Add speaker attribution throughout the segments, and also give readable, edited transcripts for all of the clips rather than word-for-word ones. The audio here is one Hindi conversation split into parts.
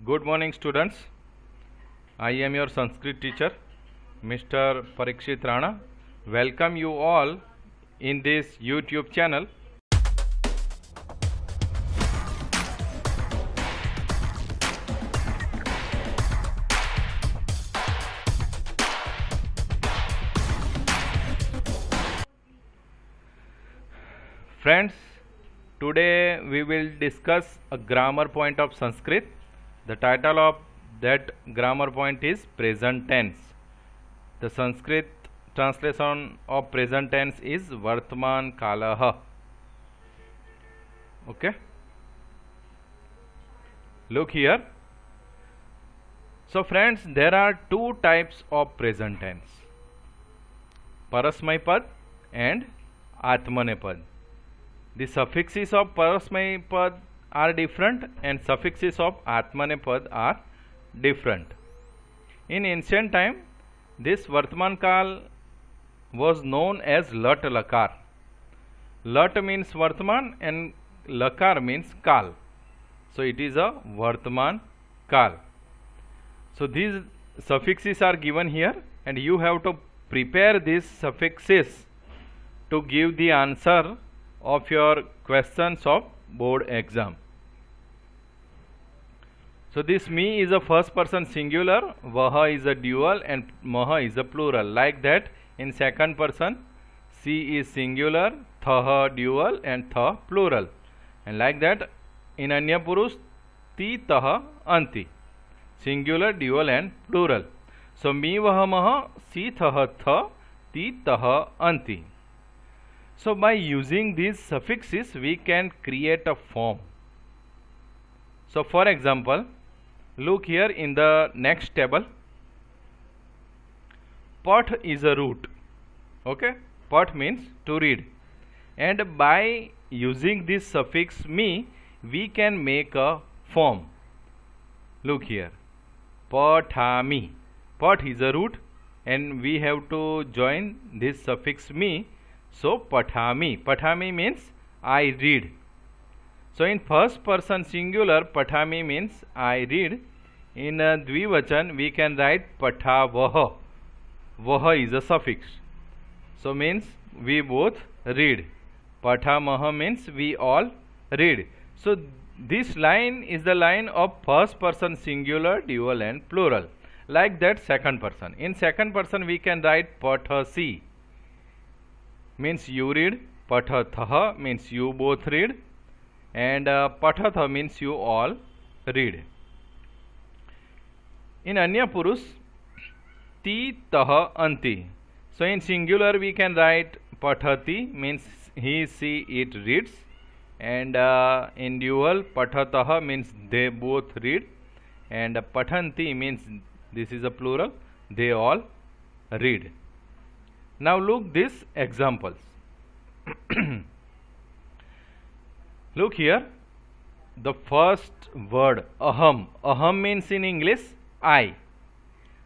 Speaker 1: Good morning, students. I am your Sanskrit teacher, Mr. Parikshit Rana. Welcome you all in this YouTube channel. Friends, today we will discuss a grammar point of Sanskrit. The title of that grammar point is present tense. The Sanskrit translation of present tense is Vartman Kalah. Okay. Look here. So friends, there are two types of present tense. Parasmaipad and Atmanepad. The suffixes of Parasmaipad are different and suffixes of Atmanepad are different. In ancient time, this Vartman Kal was known as Lat Lakar. Lat means Vartman and Lakar means Kal. So it is a Vartman Kal. So these suffixes are given here and you have to prepare these suffixes to give the answer of your questions of board exam. So this me is a first person singular, vaha is a dual and maha is a plural. Like that in second person, si is singular, thaha dual and tha plural. And like that in anya purush, ti taha anti, singular, dual and plural. So me vaha maha, si thaha tha, ti taha anti. So by using these suffixes we can create a form. So for example, look here in the next table. Pat is a root. Okay, pat means to read. And by using this suffix me, we can make a form. Look here. Pathami. Pat is a root and we have to join this suffix me. So pathami. Pathami means I read. So in first person singular, pathami means I read. In dvivachan we can write pathavaha. Vaha is a suffix. So means we both read. Pathamaha means we all read. So this line is the line of first person singular, dual and plural. Like that second person. In second person we can write pathasi. Means you read, pathatha means you both read, and pathatha means you all read. In anya purush, ti taha anti. So in singular we can write pathati means he, she, it reads, and in dual pathataha means they both read, and pathanti means this is a plural, they all read. Now look these examples. Look here. The first word aham. Aham means in English I.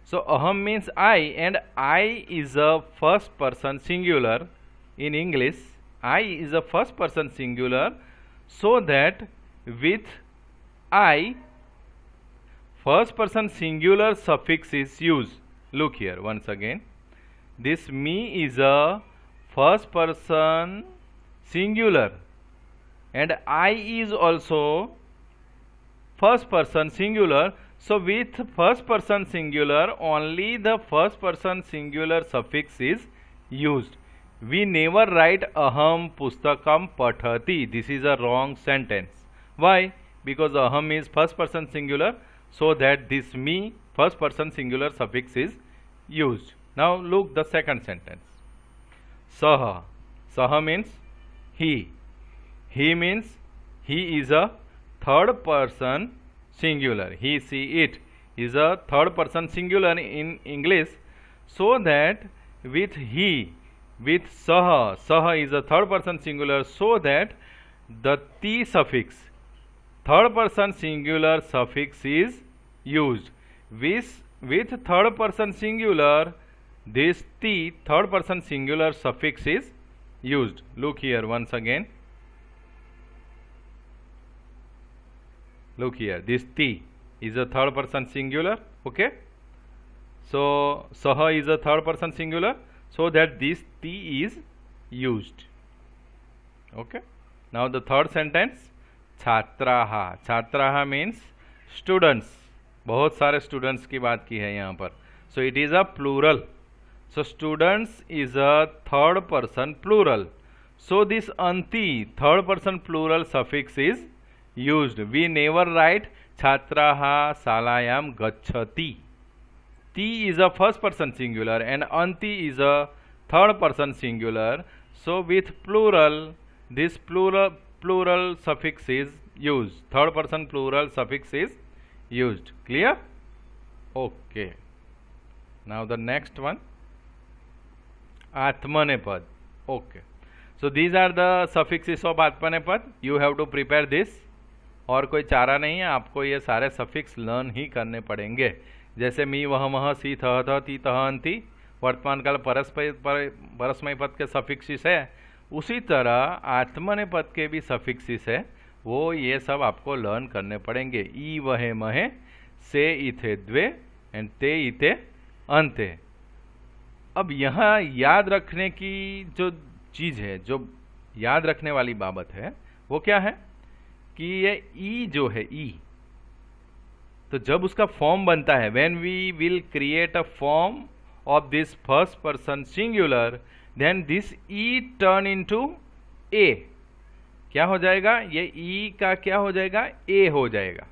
Speaker 1: So aham means I and I is a first person singular in English. I is a first person singular, so that with I first person singular suffix is used. Look here once again. This me is a first person singular and I is also first person singular. So with first person singular only the first person singular suffix is used. We never write aham pustakam pathati. This is a wrong sentence. Why? Because aham is first person singular, so that this me first person singular suffix is used. Now look the second sentence. Saha. Saha means he. He means he is a third person singular. He, she, it is a third person singular in English, so that with he, with saha, saha is a third person singular, so that the ti suffix, third person singular suffix is used. With third person singular, this ti third person singular suffix is used. Look here once again. Look here, this ti is a third person singular. Okay, so saha is a third person singular, so that this ti is used. Okay, now the third sentence, छात्राहा. छात्राहा means students. बहुत सारे students की बात की है यहाँ पर. So it is a plural. So students is a third person plural. So this anti, third person plural suffix is used. We never write छात्राहा शालायाम गच्छति. Ti is a first person singular and anti is a third person singular. So with plural, this plural suffix is used. Third person plural suffix is used. Clear? Okay. Now the next one, Atmanepad. Okay. So these are the suffixes of Atmanepad. You have to prepare this. और कोई चारा नहीं है, आपको ये सारे सफिक्स लर्न ही करने पड़ेंगे. जैसे मी वह मह सी थ थ ती तह अंति वर्तमान काल परस्मय पद के सफिक्सिस है, उसी तरह आत्मनेपद के भी सफिक्सिस है, वो ये सब आपको लर्न करने पड़ेंगे. ई वहे महे, से इथे द्वे एंड ते इते अंते. अब यहाँ याद रखने की जो चीज़ है, जो याद रखने वाली बाबत है, वो क्या है कि ये ई जो है ई, तो जब उसका फॉर्म बनता है, when we will create a form of this first person singular, then this E turn into A. क्या हो जाएगा? ये ई का क्या हो जाएगा? ए हो जाएगा.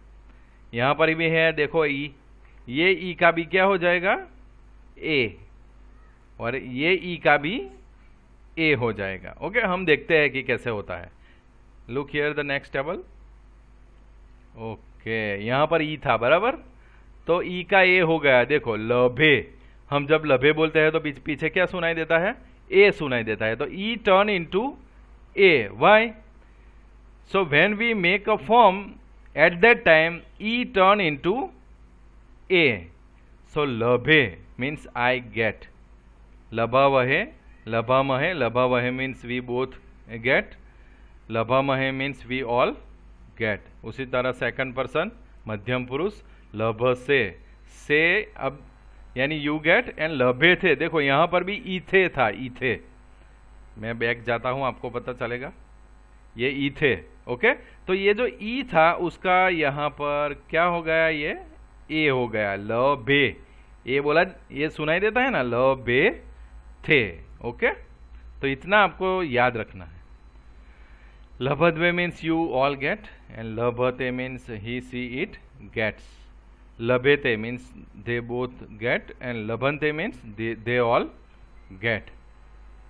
Speaker 1: यहाँ पर भी है, देखो ई, ये ई का भी क्या हो जाएगा? ए, और ये ई का भी ए हो जाएगा. ओके, हम देखते हैं कि कैसे होता है. Look here the next table. Okay, यहाँ पर ई था बराबर, तो ई का ए हो गया. देखो लभे, हम जब लभे बोलते हैं तो पीछे क्या सुनाई देता है? ए सुनाई देता है. तो E turn into A. Why? So when we make a form, at that time E turn into A. So लभे मीन्स आई गेट. लभावहे, लभामहे, लभावहे मीन्स वी बोथ गेट, लभामहे मीन्स वी ऑल गेट. उसी तरह सेकंड पर्सन मध्यम पुरुष लभसे, से अब यानी यू गेट, एंड लभे थे. देखो यहाँ पर भी ईथे था, ईथे. मैं बैक जाता हूँ, आपको पता चलेगा. ये ईथे. ओके, तो ये जो ई था उसका यहाँ पर क्या हो गया? ये ए हो गया. लभे, ए बोला, ये सुनाई देता है ना, लभे थे. ओके, तो इतना आपको याद रखना है. लभद्वे means you all get, and लभते means he she it gets. लभेते means they both get, and लभन्ते means they all get.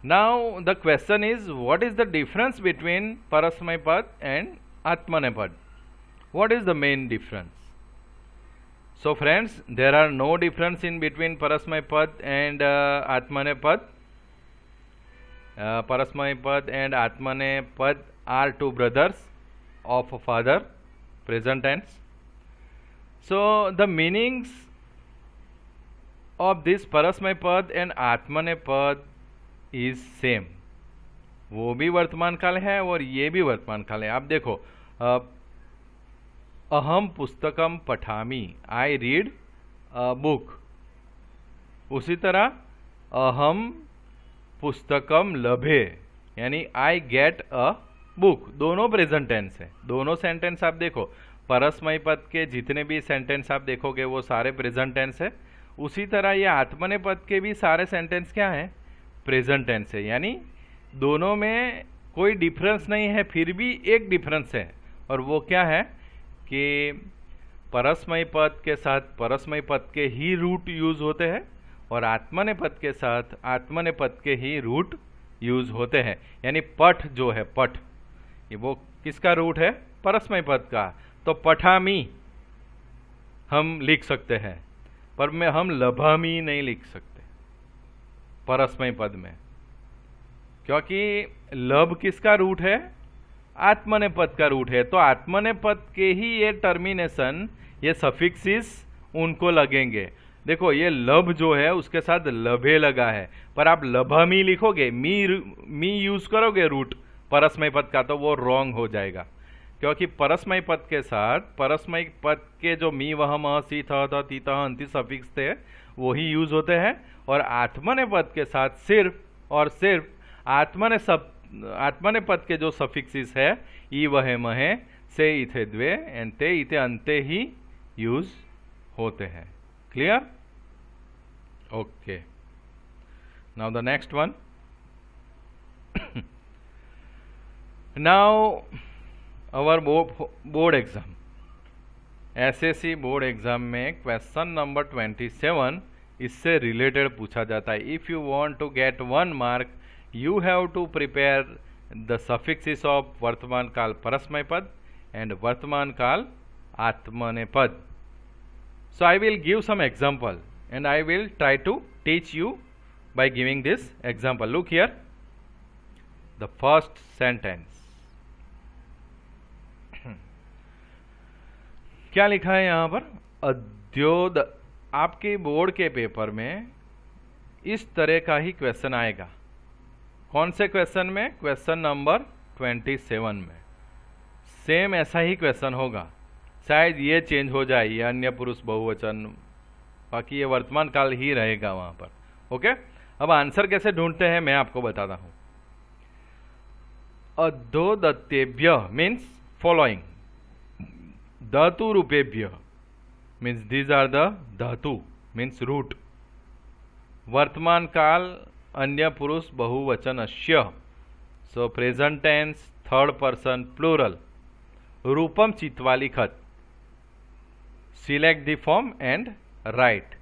Speaker 1: Now the question is, what is the difference between Parasmaipad and Atmanepad? What is the main difference? So friends, there are no difference in between Parasmaipad and Atmanepad. Parasmaipad and Atmanepad are two brothers of a father, present tense. So the meanings of this Parasmaipad and Atmanepad is same. वो भी वर्तमान काल है और ये भी वर्तमान काल है. आप देखो, अहम पुस्तकम पठामि, आई रीड अ बुक. उसी तरह अहम पुस्तकम लभे, यानी आई गेट अ बुक. दोनों प्रेजेंट टेंस है. दोनों सेंटेंस आप देखो, परस्मय पद के जितने भी सेंटेंस आप देखोगे वो सारे प्रेजेंट टेंस है. उसी तरह ये आत्मने पद के भी सारे सेंटेंस क्या है? प्रेजेंट टेंस है. यानी दोनों में कोई डिफरेंस नहीं है, फिर भी एक डिफरेंस है, और वो क्या है कि परस्मय पद के साथ परस्मय पद के ही रूट यूज होते हैं, और आत्मने पद के साथ आत्मने पद के ही रूट यूज होते हैं. यानी पठ जो है, पठ, ये वो किसका रूट है? परस्मय पद का. तो पठामी हम लिख सकते हैं, पर में हम लभामी नहीं लिख सकते परस्मय पद में, क्योंकि लभ किसका रूट है? आत्मने पद का रूट है. तो आत्मने पद के ही ये टर्मिनेशन, ये सफिक्सिस उनको लगेंगे. देखो ये लभ जो है उसके साथ लभे लगा है, पर आप लभामी लिखोगे, मी यूज करोगे रूट परस्मय पद का, तो वो रॉन्ग हो जाएगा. क्योंकि परस्मय पद के साथ परस्मय पद के जो मी वह म सी थ थ ती तह अंति सफिक्स थे वही यूज होते हैं, और आत्मने पद के साथ सिर्फ और सिर्फ आत्मने पद के जो सफिक्सिस है ई वह महे से इथे द्वे एंड ते इथे अंते ही यूज होते हैं। Clear? Okay, now the next one. Now our board exam, SSC board exam में क्वेश्चन नंबर 27 इससे रिलेटेड पूछा जाता है। If you want to get 1 mark you have to prepare the suffixes of वर्तमान काल परस्मय पद एंड वर्तमान काल आत्मने पद। So I will give some example and I will try to teach you by giving this example. Look here, the first sentence. क्या लिखा है यहाँ पर? अद्योद। आपके बोर्ड के पेपर में इस तरह का ही क्वेश्चन आएगा। कौन से क्वेश्चन में? क्वेश्चन नंबर 27 में सेम ऐसा ही क्वेश्चन होगा। शायद ये चेंज हो जाए, ये अन्य पुरुष बहुवचन, बाकी ये वर्तमान काल ही रहेगा वहां पर। ओके, अब आंसर कैसे ढूंढते हैं मैं आपको बताता हूं। अधोदत्तेभ्य मीन्स फॉलोइंग, धातु रूपेभ्य मीन्स दीज आर द धातु मीन्स रूट, वर्तमान काल अन्य पुरुष बहुवचनस्य, so present tense third person plural, रूपम चित्वा लिखत, select the form and write.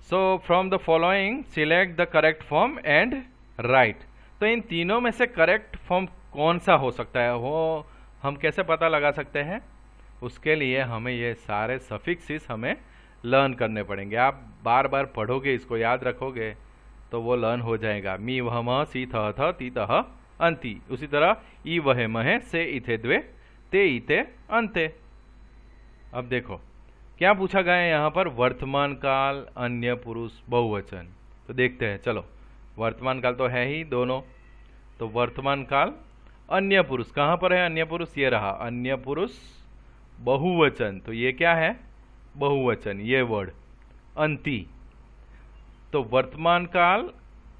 Speaker 1: So from the following select the correct form and write. तो इन तीनों में से करेक्ट फॉर्म कौन सा हो सकता है वो हम कैसे पता लगा सकते हैं? उसके लिए हमें ये सारे सफिक्सिस हमें लर्न करने पड़ेंगे। आप बार बार पढ़ोगे, इसको याद रखोगे तो वो लर्न हो जाएगा। मी वह मह सी थ थ ती तह अंति। उसी तरह ई वह महे से इथे द्वे ते इते अंते। अब देखो क्या पूछा गया है यहाँ पर? वर्तमान काल अन्य पुरुष बहुवचन। तो देखते हैं, चलो वर्तमान काल तो है ही दोनों, तो वर्तमान काल अन्य पुरुष कहाँ पर है? अन्य पुरुष ये रहा, अन्य पुरुष बहुवचन। तो ये क्या है? बहुवचन, ये वर्ड अंति। तो वर्तमान काल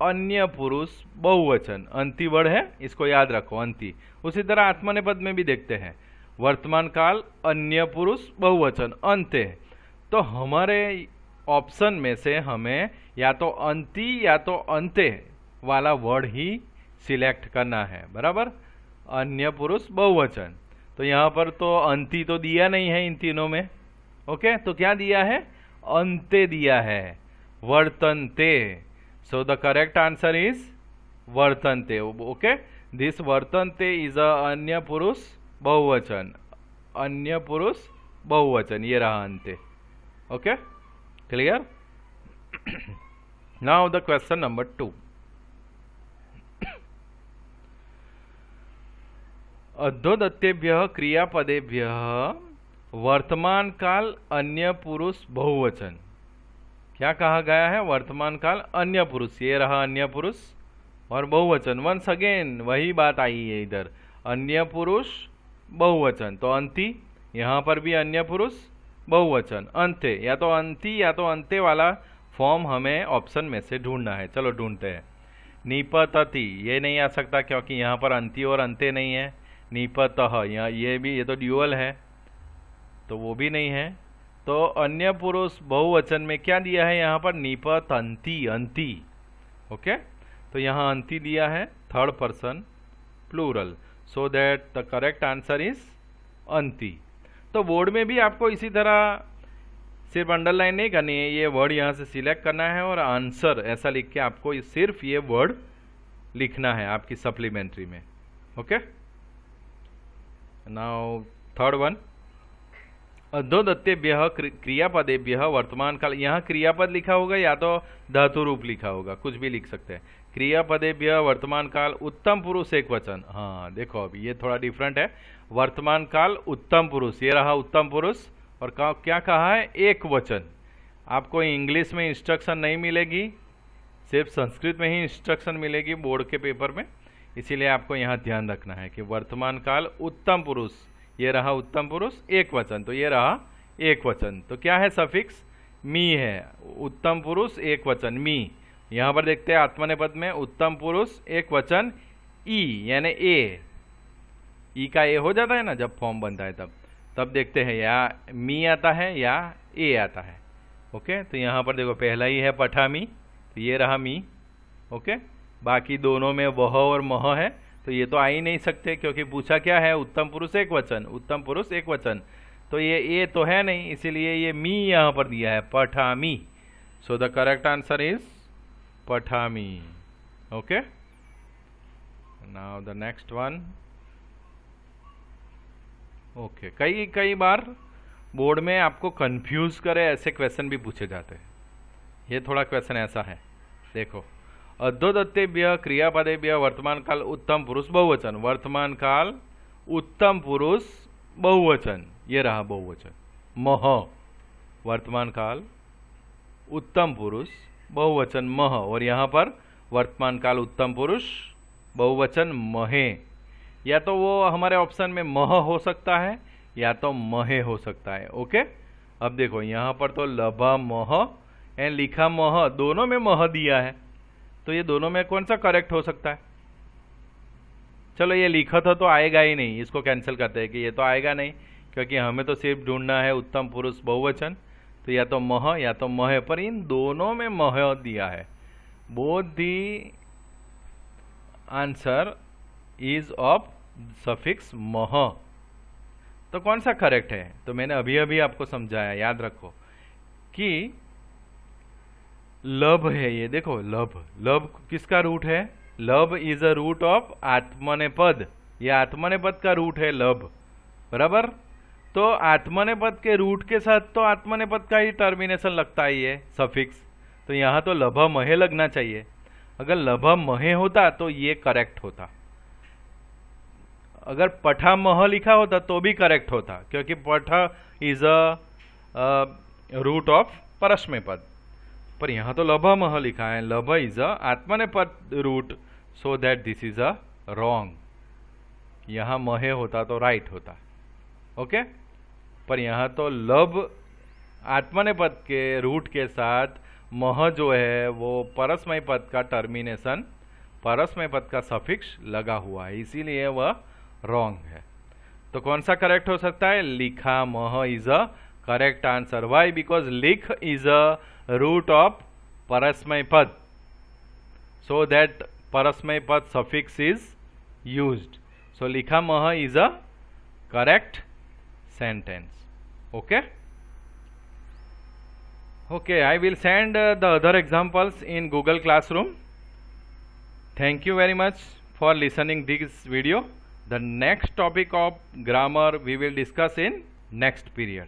Speaker 1: अन्य पुरुष बहुवचन, अंति वर्ड है, इसको याद रखो, अंति। उसी तरह आत्मने पद में भी देखते हैं, वर्तमान काल अन्य पुरुष बहुवचन अंत्य। तो हमारे ऑप्शन में से हमें या तो अंति या तो अंत्य वाला वर्ड ही सिलेक्ट करना है, बराबर? अन्य पुरुष बहुवचन, तो यहाँ पर तो अंति तो दिया नहीं है इन तीनों में। ओके, तो क्या दिया है? अंत्य दिया है, वर्तन्ते। So the correct answer is वर्तन्ते। ओके, दिस वर्तन्ते इज अ अन्य पुरुष बहुवचन, अन्य पुरुष बहुवचन, ये रहा अंत्य। Okay, clear? Now the question number 2। अधोदत्तेभ्यः क्रियापदेभ्यः वर्तमान काल अन्य पुरुष बहुवचन। क्या कहा गया है? वर्तमान काल अन्य पुरुष, ये रहा अन्य पुरुष और बहुवचन। वंस अगेन वही बात आई है इधर, अन्य पुरुष बहुवचन, तो अंति, यहाँ पर भी अन्य पुरुष बहुवचन अंत्य, या तो अंति या तो अंत्य वाला फॉर्म हमें ऑप्शन में से ढूंढना है। चलो ढूंढते हैं। निपतति, ये नहीं आ सकता क्योंकि यहाँ पर अंति और अंत्य नहीं है। निपतः, यहाँ ये तो ड्यूअल है तो वो भी नहीं है। तो अन्य पुरुष बहुवचन में क्या दिया है यहाँ पर? निपतन्ति, अंति। ओके, तो यहाँ अंति दिया है, third person plural, so that the correct answer is अंति। तो बोर्ड में भी आपको इसी तरह सिर्फ अंडरलाइन नहीं करनी है, ये वर्ड यहाँ से सिलेक्ट करना है और आंसर ऐसा लिख के आपको सिर्फ ये वर्ड लिखना है आपकी सप्लीमेंट्री में। Okay, now third one. अधोदत्तेभ्यः क्रियापदेभ्यः वर्तमान काल, यहाँ क्रियापद लिखा होगा या तो धातु रूप लिखा होगा, कुछ भी लिख सकते हैं। क्रियापदेभ्यः वर्तमान काल उत्तम पुरुष एक वचन। हाँ देखो, अभी ये थोड़ा डिफरेंट है। वर्तमान काल उत्तम पुरुष, ये रहा उत्तम पुरुष, और क्या कहा है? एक वचन। आपको इंग्लिश में इंस्ट्रक्शन नहीं मिलेगी, सिर्फ संस्कृत में ही इंस्ट्रक्शन मिलेगी बोर्ड के पेपर में, इसीलिए आपको यहाँ ध्यान रखना है कि वर्तमान काल उत्तम पुरुष ये रहा उत्तम पुरुष एक वचन, तो ये रहा एक वचन। तो क्या है सफिक्स? मी है। उत्तम पुरुष एक वचन मी। यहाँ पर देखते हैं आत्मनेपद में उत्तम पुरुष एक वचन ई यानी ए। ई का ए हो जाता है ना जब फॉर्म बनता है तब देखते हैं या मी आता है या ए आता है। ओके, तो यहाँ पर देखो पहला ही है पठामी, तो ये रहा मी। ओके, बाकी दोनों में वह और मह है, तो ये तो आ ही नहीं सकते क्योंकि पूछा क्या है? उत्तम पुरुष एक वचन, उत्तम पुरुष एक वचन, तो ये ए तो है नहीं, इसीलिए ये मी यहाँ पर दिया है पठामी। So the correct answer is पठामी। Okay, now the next one. Okay, कई बार बोर्ड में आपको कंफ्यूज करे ऐसे क्वेश्चन भी पूछे जाते हैं। ये थोड़ा क्वेश्चन ऐसा है, देखो अद्धोदत्तेभ्य क्रियापदेभ्य वर्तमान काल उत्तम पुरुष बहुवचन, वर्तमान काल उत्तम पुरुष बहुवचन, ये रहा बहुवचन मह, वर्तमान काल उत्तम पुरुष बहुवचन मह, और यहाँ पर वर्तमान काल उत्तम पुरुष बहुवचन महे। या तो वो हमारे ऑप्शन में मह हो सकता है या तो महे हो सकता है। ओके, अब देखो यहाँ पर तो लभा मह एंड लिखा मह, दोनों में मह दिया है, तो ये दोनों में कौन सा करेक्ट हो सकता है? चलो ये लिखा था तो आएगा ही नहीं, इसको कैंसिल करते हैं कि ये तो आएगा नहीं, क्योंकि हमें तो सिर्फ ढूंढना है उत्तम पुरुष बहुवचन, तो या तो मह या तो महे, पर इन दोनों में मह दिया है। Both the answer is of suffix मह, तो कौन सा करेक्ट है? तो मैंने अभी अभी आपको समझाया, याद रखो कि लब है ये, देखो लब, लब किसका रूट है? लब इज अ रूट ऑफ आत्मनेपद, ये आत्मनेपद का रूट है लब, बराबर। तो आत्मनेपद के रूट के साथ तो आत्मनेपद का ही टर्मिनेशन लगता ही है सफिक्स, तो यहाँ तो लभ महे लगना चाहिए। अगर लभ महे होता तो ये करेक्ट होता, अगर पठा मह लिखा होता तो भी करेक्ट होता, क्योंकि पठा इज अ रूट ऑफ परस्मय पद, पर यहाँ तो लभ मह लिखा है, लभ इज अ आत्मनेपद root, so that this is a wrong. यहाँ महे होता तो राइट होता। ओके, पर यहाँ तो लभ आत्मनेपद के रूट के साथ मह जो है वो परस्मय पद का टर्मिनेशन, परस्मय पद का सफिक्स लगा हुआ है, इसीलिए वह रॉन्ग है। तो कौन सा करेक्ट हो सकता है? लिखा मह is a correct answer. Why? Because लिख इज अ रूट ऑफ परस्मय पद, so that परस्मय पद suffix is used. So लिखा मह is a correct sentence. Okay? Okay, I will send the other examples in Google Classroom. Thank you very much for listening this video. The next topic of grammar we will discuss in next period.